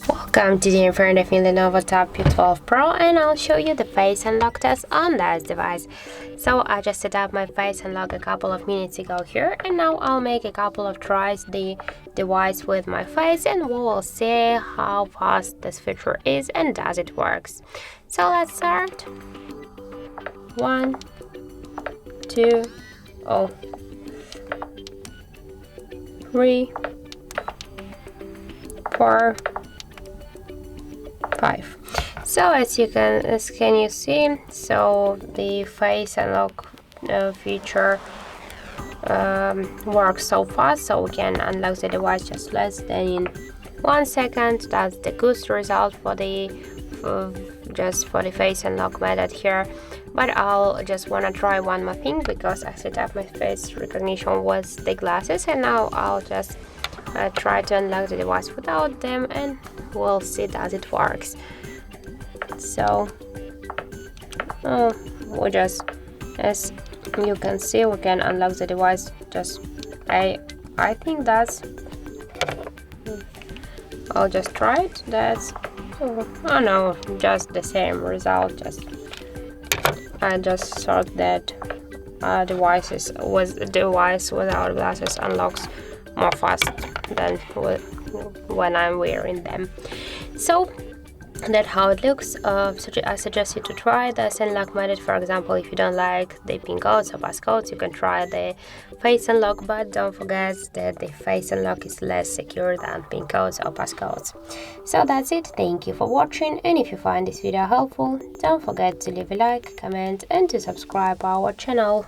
Welcome to the in front of me LENOVO Tab P12 Pro, and I'll show you the face unlock test on this device. So I just set up my face unlock a couple of minutes ago here, and now I'll make a couple of tries the device with my face, and we will see how fast this feature is and does it works. So let's start. 1, 2, 3, 4, 5. So as can you see, so the face unlock feature works so fast, so we can unlock the device just less than in 1 second. That's the good result for the just for the face unlock method here. But I'll just wanna try one more thing, because I set up my face recognition with the glasses, and now I'll just try to unlock the device without them, and we'll see as it works. So we just, as you can see, we can unlock the device. Just I think that's, I'll just try it. That's, oh no, just the same result. Just I just thought that device without glasses unlocks more fast than when I'm wearing them. So that's how it looks. I suggest you to try the unlock method. For example, if you don't like the pin codes or passcodes, you can try the face unlock, but don't forget that the face unlock is less secure than pin codes or passcodes. So that's it. Thank you for watching, and if you find this video helpful, don't forget to leave a like, comment, and to subscribe our channel.